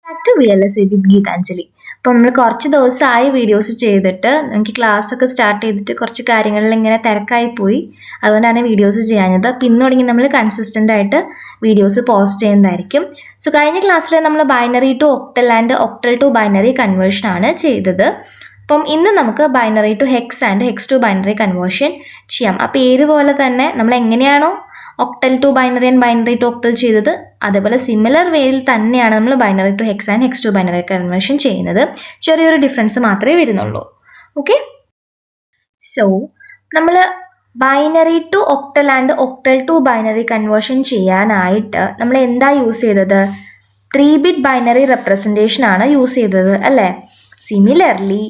Back to VLSI വിത്ത് ഗീതാഞ്ജലി. അപ്പോൾ നമ്മൾ കുറച്ച് ദിവസമായി വീഡിയോസ് ചെയ്തിട്ട് എനിക്ക് ക്ലാസ് ഒക്കെ സ്റ്റാർട്ട് ചെയ്തിട്ട് കുറച്ച് കാര്യങ്ങളിൽ ഇങ്ങനെ തിരക്കായി പോയി. അതുകൊണ്ടാണ് വീഡിയോസ് ചെയ്യാഞ്ഞത്. അപ്പോൾ ഇന്ന് തുടങ്ങി നമ്മൾ കൺസിസ്റ്റൻ്റ് ആയിട്ട് വീഡിയോസ് പോസ്റ്റ് ചെയ്യുന്നതായിരിക്കും. സോ കഴിഞ്ഞ ക്ലാസ്സിൽ നമ്മൾ binary to octal and octal to binary conversion ആണ് ചെയ്തത്. അപ്പം ഇന്ന് നമുക്ക് binary to hex and hex to binary conversion ചെയ്യാം. ആ പേര് പോലെ തന്നെ നമ്മൾ എങ്ങനെയാണോ octal to binary and binary to octal ചെയ്തത് അതേപോലെ സിമിലർ വേയിൽ തന്നെയാണ് നമ്മൾ binary to hex and hex to binary conversion ചെയ്യുന്നത്. ചെറിയൊരു ഡിഫറൻസ് മാത്രമേ വരുന്നുള്ളൂ. ഓക്കെ, സോ നമ്മൾ binary to octal and octal to binary conversion ചെയ്യാനായിട്ട് നമ്മൾ എന്താ യൂസ് ചെയ്തത്? 3-bit ബൈനറി റെപ്രസെൻറ്റേഷൻ ആണ് യൂസ് ചെയ്തത് അല്ലേ? Similarly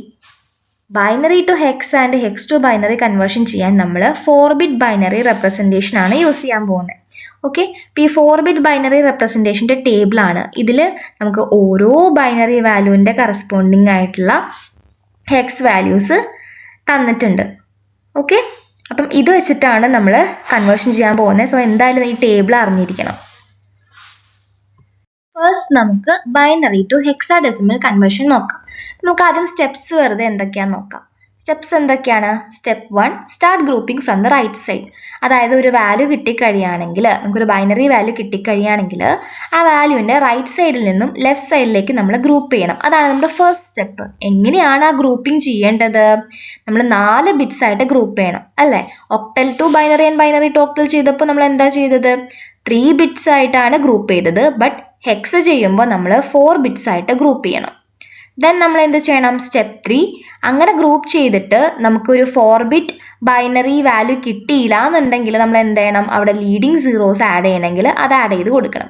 binary to hex and hex to binary conversion ചെയ്യാൻ നമ്മൾ 4-bit ബൈനറി റെപ്രസെൻറ്റേഷൻ ആണ് യൂസ് ചെയ്യാൻ പോകുന്നത്. ഓക്കെ, ഇപ്പം ഈ 4-bit ബൈനറി റെപ്രസെൻറ്റേഷൻ്റെ ടേബിളാണ്. ഇതിൽ നമുക്ക് ഓരോ ബൈനറി വാല്യൂവിൻ്റെ കറസ്പോണ്ടിങ് ആയിട്ടുള്ള ഹെക്സ് വാല്യൂസ് തന്നിട്ടുണ്ട്. ഓക്കെ, അപ്പം ഇത് വെച്ചിട്ടാണ് നമ്മൾ കൺവേർഷൻ ചെയ്യാൻ പോകുന്നത്. സോ എന്തായാലും ഈ ടേബിൾ അറിഞ്ഞിരിക്കണം. ഫസ്റ്റ് നമുക്ക് ബൈനറി ടു ഹെക്സാഡെസിമൽ കൺവേർഷൻ നോക്കാം. നമുക്ക് ആദ്യം സ്റ്റെപ്സ് വെറുതെ എന്തൊക്കെയാണെന്ന് നോക്കാം. സ്റ്റെപ്സ് എന്തൊക്കെയാണ്? Step 1, start grouping from the right side. അതായത് ഒരു വാല്യൂ കിട്ടിക്കഴിയുകയാണെങ്കിൽ, നമുക്കൊരു ബൈനറി വാല്യൂ കിട്ടിക്കഴിയുകയാണെങ്കിൽ ആ വാല്യൂവിൻ്റെ റൈറ്റ് സൈഡിൽ നിന്നും ലെഫ്റ്റ് സൈഡിലേക്ക് നമ്മൾ ഗ്രൂപ്പ് ചെയ്യണം. അതാണ് നമ്മുടെ ഫസ്റ്റ് സ്റ്റെപ്പ്. എങ്ങനെയാണ് ആ ഗ്രൂപ്പിംഗ് ചെയ്യേണ്ടത്? നമ്മൾ 4 bits ആയിട്ട് ഗ്രൂപ്പ് ചെയ്യണം അല്ലേ? Octal to binary and binary to octal ചെയ്തപ്പോൾ നമ്മൾ എന്താ ചെയ്തത്? 3 bits ആയിട്ടാണ് ഗ്രൂപ്പ് ചെയ്തത്. ബട്ട് ഹെക്സ് ചെയ്യുമ്പോൾ നമ്മൾ 4 bits ആയിട്ട് ഗ്രൂപ്പ് ചെയ്യണം. ദെൻ നമ്മൾ എന്ത് ചെയ്യണം? സ്റ്റെപ്പ് 3, അങ്ങനെ ഗ്രൂപ്പ് ചെയ്തിട്ട് നമുക്കൊരു 4-bit ബൈനറി വാല്യൂ കിട്ടിയില്ല എന്നുണ്ടെങ്കിൽ നമ്മൾ എന്ത് ചെയ്യണം? അവിടെ ലീഡിങ് സീറോസ് ആഡ് ചെയ്യണമെങ്കിൽ അത് ആഡ് ചെയ്ത് കൊടുക്കണം.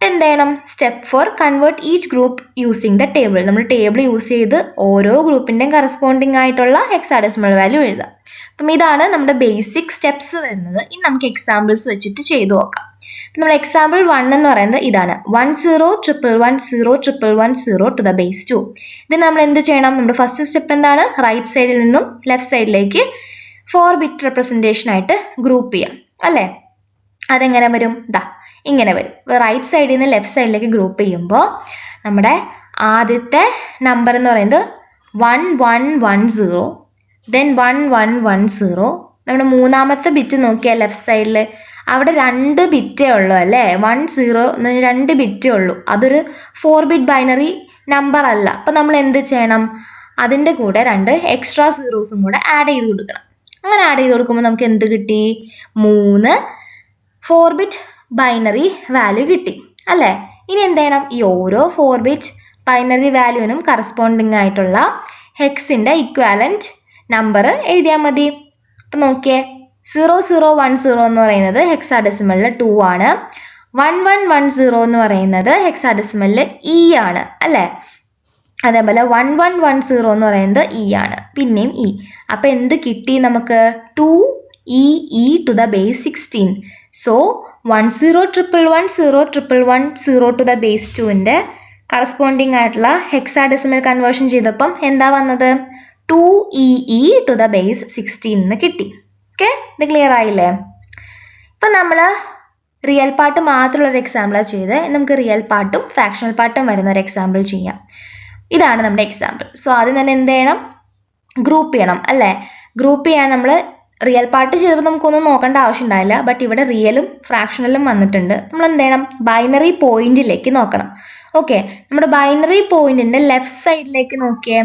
എന്ത് ചെയ്യണം? Step 4, convert each group using the table. നമ്മൾ ടേബിൾ യൂസ് ചെയ്ത് ഓരോ ഗ്രൂപ്പിൻ്റെയും കറസ്പോണ്ടിങ് ആയിട്ടുള്ള ഹെക്സാഡെസിമൽ വാല്യൂ എഴുതാം. അപ്പം ഇതാണ് നമ്മുടെ ബേസിക് സ്റ്റെപ്സ് വരുന്നത്. ഇനി നമുക്ക് എക്സാമ്പിൾസ് വെച്ചിട്ട് ചെയ്തു നോക്കാം. നമ്മൾ എക്സാമ്പിൾ 1 എന്ന് പറയുന്നത് ഇതാണ്. 1011101110 ടു ദ ബേസ് 2. ഇതിന് നമ്മൾ എന്ത് ചെയ്യണം? നമ്മുടെ ഫസ്റ്റ് സ്റ്റെപ്പ് എന്താണ്? റൈറ്റ് സൈഡിൽ നിന്നും ലെഫ്റ്റ് സൈഡിലേക്ക് 4-bit റെപ്രസെൻറ്റേഷൻ ആയിട്ട് ഗ്രൂപ്പ് ചെയ്യാം അല്ലേ? അതെങ്ങനെ വരും? ഇങ്ങനെ വരും. റൈറ്റ് സൈഡിൽ നിന്ന് ലെഫ്റ്റ് സൈഡിലേക്ക് ഗ്രൂപ്പ് ചെയ്യുമ്പോൾ നമ്മുടെ ആദ്യത്തെ നമ്പർ എന്ന് പറയുന്നത് 1110, ദെൻ 1110. നമ്മുടെ മൂന്നാമത്തെ ബിറ്റ് നോക്കിയാൽ ലെഫ്റ്റ് സൈഡിൽ അവിടെ 2 ബിറ്റേ ഉള്ളൂ അല്ലേ? 10 2 ബിറ്റേ ഉള്ളൂ. അതൊരു 4-bit ബൈനറി നമ്പർ അല്ല. അപ്പം നമ്മൾ എന്ത് ചെയ്യണം? അതിൻ്റെ കൂടെ 2 എക്സ്ട്രാ സീറോസും കൂടെ ആഡ് ചെയ്ത് കൊടുക്കണം. അങ്ങനെ ആഡ് ചെയ്ത് കൊടുക്കുമ്പോൾ നമുക്ക് എന്ത് കിട്ടി? 3 4-bit ബൈനറി വാല്യൂ കിട്ടി അല്ലേ? ഇനി എന്ത് ചെയ്യണം? ഈ ഓരോ 4-bit ബൈനറി വാല്യൂവിനും കറസ്പോണ്ടിങ് ആയിട്ടുള്ള ഹെക്സിൻ്റെ ഇക്വാലൻറ്റ് നമ്പർ എഴുതിയാൽ മതി. അപ്പം നോക്കിയേ, 0010 എന്ന് പറയുന്നത് ഹെക്സാഡെസിമലിൽ 2 ആണ്. 1110 എന്ന് പറയുന്നത് ഹെക്സാഡെസിമലിൽ E ആണ് അല്ലേ? അതേപോലെ 1110 എന്ന് പറയുന്നത് E ആണ്, പിന്നെയും E. അപ്പം എന്ത് കിട്ടി നമുക്ക്? 2E to the base 16. So 1011101110 to the base 2ൻ്റെ കറസ്പോണ്ടിങ് ആയിട്ടുള്ള ഹെക്സാഡെസിമൽ കൺവേർഷൻ ചെയ്തപ്പം എന്താ വന്നത്? 2EE ടു ദ ബേസ് 16 എന്ന് കിട്ടി. ഓക്കെ, ഇത് ക്ലിയർ ആയില്ലേ? ഇപ്പം നമ്മൾ റിയൽ പാർട്ട് മാത്രമുള്ള ഒരു എക്സാമ്പിളാണ് ചെയ്തത്. നമുക്ക് റിയൽ പാർട്ടും ഫ്രാക്ഷണൽ പാർട്ടും വരുന്ന ഒരു എക്സാമ്പിൾ ചെയ്യാം. ഇതാണ് നമ്മുടെ എക്സാമ്പിൾ. സോ ആദ്യം തന്നെ എന്ത് ചെയ്യണം? ഗ്രൂപ്പ് ചെയ്യണം അല്ലേ? ഗ്രൂപ്പ് ചെയ്യാൻ നമ്മൾ റിയൽ പാർട്ട് ചെയ്തപ്പോൾ നമുക്കൊന്നും നോക്കേണ്ട ആവശ്യം ഉണ്ടായില്ല. ബട്ട് ഇവിടെ റിയലും ഫ്രാക്ഷണലും വന്നിട്ടുണ്ട്. നമ്മൾ എന്ത് ചെയ്യണം? ബൈനറി പോയിന്റിലേക്ക് നോക്കണം. ഓക്കെ, നമ്മുടെ ബൈനറി പോയിന്റിന്റെ ലെഫ്റ്റ് സൈഡിലേക്ക് നോക്കിയേ.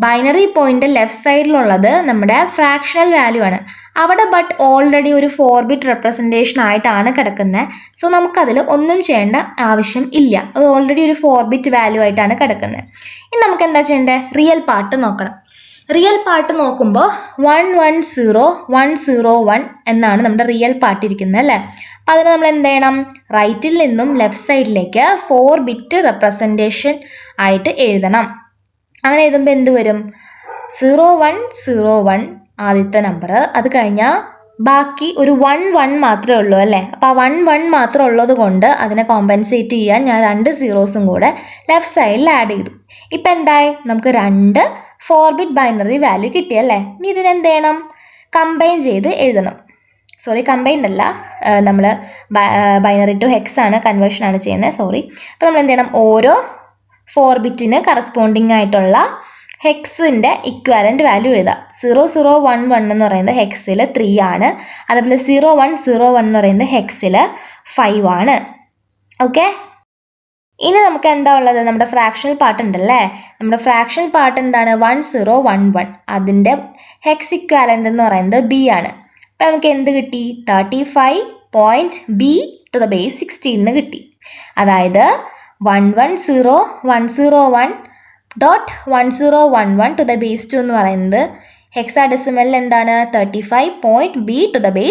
ബൈനറി പോയിന്റ് ലെഫ്റ്റ് സൈഡിലുള്ളത് നമ്മുടെ ഫ്രാക്ഷണൽ വാല്യൂ ആണ്. അവിടെ ബട്ട് ഓൾറെഡി ഒരു 4-bit റെപ്രസെൻറ്റേഷൻ ആയിട്ടാണ് കിടക്കുന്നത്. സോ നമുക്കതിൽ ഒന്നും ചെയ്യേണ്ട ആവശ്യം ഇല്ല. അത് ഓൾറെഡി ഒരു 4-bit വാല്യൂ ആയിട്ടാണ് കിടക്കുന്നത്. ഇനി നമുക്ക് എന്താ ചെയ്യേണ്ടത്? റിയൽ പാർട്ട് നോക്കണം. റിയൽ പാർട്ട് നോക്കുമ്പോൾ 110101 എന്നാണ് നമ്മുടെ റിയൽ പാർട്ട് ഇരിക്കുന്നത് അല്ലേ? അപ്പം അതിന് നമ്മൾ എന്ത് ചെയ്യണം? റൈറ്റിൽ നിന്നും ലെഫ്റ്റ് സൈഡിലേക്ക് 4-bit റെപ്രസെൻറ്റേഷൻ ആയിട്ട് എഴുതണം. അങ്ങനെ എഴുതുമ്പോൾ എന്ത് വരും? 0101 ആദ്യത്തെ നമ്പർ. അത് കഴിഞ്ഞാൽ ബാക്കി ഒരു 11 മാത്രമേ ഉള്ളൂ അല്ലേ? അപ്പോൾ ആ 11 മാത്രം ഉള്ളത് കൊണ്ട് അതിനെ കോമ്പൻസേറ്റ് ചെയ്യാൻ ഞാൻ 2 സീറോസും കൂടെ ലെഫ്റ്റ് സൈഡിൽ ആഡ് ചെയ്തു. ഇപ്പം എന്തായി? നമുക്ക് 2 4-bit ബൈനറി വാല്യൂ കിട്ടിയല്ലേ? ഇനി ഇതിനെന്ത് ചെയ്യണം? കമ്പൈൻ ചെയ്ത് എഴുതണം. സോറി, കമ്പൈൻഡ് അല്ല, നമ്മൾ ബൈനറി ടു ഹെക്സ് ആണ്, കൺവേർഷൻ ആണ് ചെയ്യുന്നത്. സോറി. അപ്പോൾ നമ്മൾ എന്ത് ചെയ്യണം? ഓരോ 4 ബിറ്റിന് കറസ്പോണ്ടിങ് ആയിട്ടുള്ള ഹെക്സിന്റെ ഇക്വാലന്റ് വാല്യൂ എഴുതാം. 0011 എന്ന് പറയുന്നത് ഹെക്സിൽ 3 ആണ്. അതേപോലെ 0101 എന്ന് പറയുന്നത് ഹെക്സിൽ 5 ആണ്. ഓക്കെ, ഇനി നമുക്ക് എന്താ ഉള്ളത്? നമ്മുടെ ഫ്രാക്ഷണൽ പാർട്ട് ഉണ്ടല്ലേ. നമ്മുടെ ഫ്രാക്ഷണൽ പാർട്ട് എന്താണ്? 1011. അതിന്റെ ഹെക്സ് ഇക്വാലന്റ് എന്ന് പറയുന്നത് ബി ആണ്. അപ്പൊ നമുക്ക് എന്ത് കിട്ടി? 35.b⁴ എന്ന് കിട്ടി. അതായത് 110.1011 എന്ന് പറയുന്നത് ഹെക്സാഡെസിമലിൽ എന്താണ്? 35.b⁴.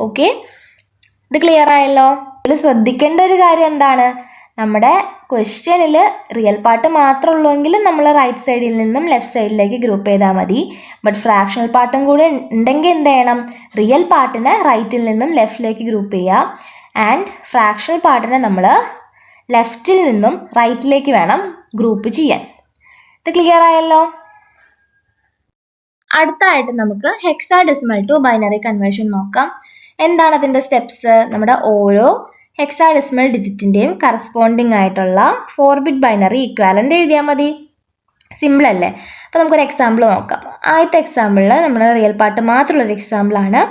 ഓക്കെ, ഇത് ക്ലിയർ ആയല്ലോ. ഇതിൽ ശ്രദ്ധിക്കേണ്ട ഒരു കാര്യം എന്താണ്? നമ്മുടെ ക്വസ്റ്റ്യനിൽ റിയൽ പാർട്ട് മാത്രമേ ഉള്ളൂവെങ്കിൽ നമ്മൾ റൈറ്റ് സൈഡിൽ നിന്നും ലെഫ്റ്റ് സൈഡിലേക്ക് ഗ്രൂപ്പ് ചെയ്താൽ മതി. ബട്ട് ഫ്രാക്ഷണൽ പാർട്ടും കൂടെ ഉണ്ടെങ്കിൽ എന്ത് ചെയ്യണം? റിയൽ പാർട്ടിനെ റൈറ്റിൽ നിന്നും ലെഫ്റ്റിലേക്ക് ഗ്രൂപ്പ് ചെയ്യാം. ആൻഡ് ഫ്രാക്ഷണൽ പാർട്ടിനെ നമ്മൾ ലെഫ്റ്റിൽ നിന്നും റൈറ്റിലേക്ക് വേണം ഗ്രൂപ്പ് ചെയ്യാൻ. ഇത് ക്ലിയർ ആയല്ലോ. അടുത്തായിട്ട് നമുക്ക് ഹെക്സാഡെസിമൽ ടു ബൈനറി കൺവേർഷൻ നോക്കാം. എന്താണ് അതിന്റെ സ്റ്റെപ്സ്? നമ്മുടെ ഓരോ ഹെക്സാഡെസിമൽ ഡിജിറ്റിന്റെയും കറസ്പോണ്ടിങ് ആയിട്ടുള്ള 4 ബിറ്റ് ബൈനറി ഇക്വാലന്റ് എഴുതിയാൽ മതി. സിമ്പിൾ അല്ലേ? അപ്പൊ നമുക്കൊരു എക്സാമ്പിൾ നോക്കാം. ആദ്യത്തെ എക്സാമ്പിളിൽ നമ്മുടെ റിയൽ പാർട്ട് മാത്രമുള്ള ഒരു എക്സാമ്പിൾ ആണ്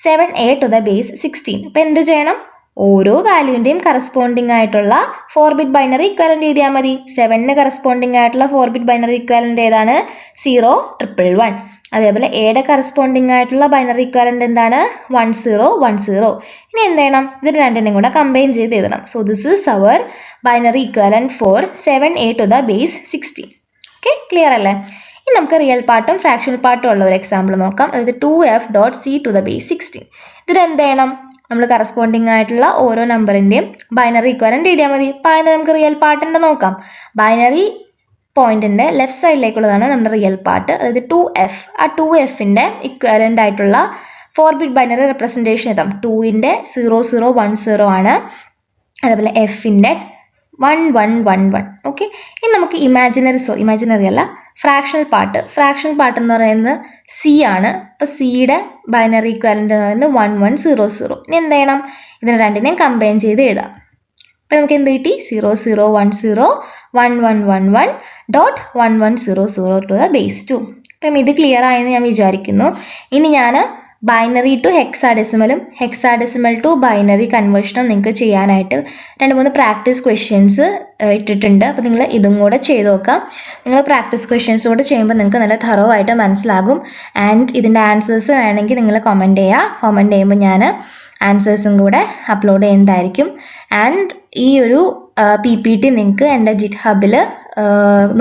7a⁴16. അപ്പൊ എന്ത് ചെയ്യണം? ഓരോ വാല്യൂവിന്റെയും കറസ്പോണ്ടിങ് ആയിട്ടുള്ള 4 ബിറ്റ് ബൈനറി ഇക്വാലന്റ് എഴുതിയാൽ മതി. 7ന് കറസ്പോണ്ടിങ് ആയിട്ടുള്ള 4 ബിറ്റ് ബൈനറി ഇക്വാലന്റ് ഏതാണ്? 01111. അതേപോലെ എയുടെ കറസ്പോണ്ടിങ് ആയിട്ടുള്ള ബൈനറി ഇക്വാലന്റ് എന്താണ്? 1010. ഇനി എന്ത് ചെയ്യണം? ഇത് രണ്ടിനെയും കൂടെ കമ്പൈൻ ചെയ്ത് എഴുതണം. So this is our binary equivalent for 7a⁴16. Okay, clear അല്ലേ? ഇനി നമുക്ക് റിയൽ പാർട്ടും ഫ്രാക്ഷണൽ പാർട്ടും ഉള്ള ഒരു എക്സാമ്പിൾ നോക്കാം. അതായത് 2f.c⁴16. ഇതിൽ എന്ത് ചെയ്യണം? നമ്മൾ കറസ്പോണ്ടിങ് ആയിട്ടുള്ള ഓരോ നമ്പറിന്റെയും ബൈനറി ഇക്വാലന്റ് എഴുതിയാൽ മതി. അപ്പൊ അതിന് നമുക്ക് റിയൽ പാർട്ടിന്റെ നോക്കാം. ബൈനറി പോയിന്റിന്റെ ലെഫ്റ്റ് സൈഡിലേക്കുള്ളതാണ് നമ്മുടെ റിയൽ പാർട്ട്. അതായത് 2f. ആ 2fന്റെ ഇക്വാലന്റ് ആയിട്ടുള്ള 4 ബിറ്റ് ബൈനറി റെപ്രസെന്റേഷൻ എഴുതാം. 2ന്റെ 0010 ആണ്. അതേപോലെ എഫിന്റെ 1111. ഓക്കെ, ഇനി നമുക്ക് ഇമാജിനറി അല്ല, ഫ്രാക്ഷണൽ പാർട്ട് എന്ന് പറയുന്നത് സി ആണ്. അപ്പൊ സിയുടെ ബൈനറി ഇക്വാലന്റ് എന്ന് പറയുന്നത് 1100. ഇനി എന്ത് ചെയ്യണം? ഇതിനെ രണ്ടിനെയും കമ്പൈൻ ചെയ്ത് എഴുതാം. അപ്പൊ നമുക്ക് എന്ത് കിട്ടി? 0010111100 അപ്പം ഇത് ക്ലിയർ ആയെന്ന് ഞാൻ വിചാരിക്കുന്നു. ഇനി ഞാൻ ബൈനറി ടു ഹെക്സാഡെസിമലും ഹെക്സാഡെസിമൽ ടു ബൈനറി കൺവേർഷനും നിങ്ങൾക്ക് ചെയ്യാനായിട്ട് 2-3 പ്രാക്ടീസ് ക്വസ്റ്റ്യൻസ് ഇട്ടിട്ടുണ്ട്. അപ്പോൾ നിങ്ങൾ ഇതും കൂടെ ചെയ്ത് നോക്കാം. നിങ്ങൾ പ്രാക്ടീസ് ക്വസ്റ്റ്യൻസ് കൂടെ ചെയ്യുമ്പോൾ നിങ്ങൾക്ക് നല്ല തറോ ആയിട്ട് മനസ്സിലാകും. ആൻഡ് ഇതിൻ്റെ ആൻസേഴ്സ് വേണമെങ്കിൽ നിങ്ങൾ കമൻറ്റ് ചെയ്യുക. കമൻറ്റ് ചെയ്യുമ്പോൾ ഞാൻ ആൻസേഴ്സും കൂടെ അപ്ലോഡ് ചെയ്യുന്നതായിരിക്കും. ആൻഡ് ഈ ഒരു PPT നിങ്ങൾക്ക് എൻ്റെ GitHubൽ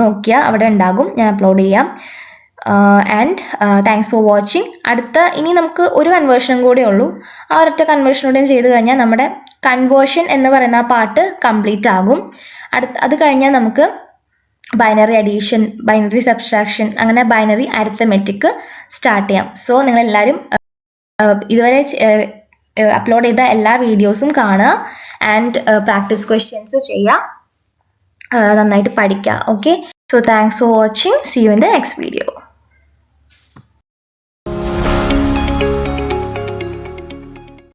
നോക്കിയാൽ അവിടെ ഉണ്ടാകും, ഞാൻ അപ്ലോഡ് ചെയ്യാം. And thanks for watching. ഇനി നമുക്ക് ഒരു കൺവേർഷനും കൂടെ ഉള്ളൂ. ആ ഒരൊറ്റ കൺവേർഷനോടെയും ചെയ്ത് കഴിഞ്ഞാൽ നമ്മുടെ കൺവേർഷൻ എന്ന് പറയുന്ന ആ പാർട്ട് കംപ്ലീറ്റ് ആകും. അത് കഴിഞ്ഞാൽ നമുക്ക് ബൈനറി അഡീഷൻ, ബൈനറി സബ്സ്ട്രാക്ഷൻ, അങ്ങനെ ബൈനറി അരിത്തമെറ്റിക് സ്റ്റാർട്ട് ചെയ്യാം. സോ നിങ്ങളെല്ലാവരും ഇതുവരെ അപ്ലോഡ് ചെയ്ത എല്ലാ വീഡിയോസും കാണുക. ആൻഡ് പ്രാക്ടീസ് ക്വസ്റ്റ്യൻസ് ചെയ്യുക, നന്നായിട്ട് പഠിക്കുക. Okay, so thanks for watching. See you in the next video.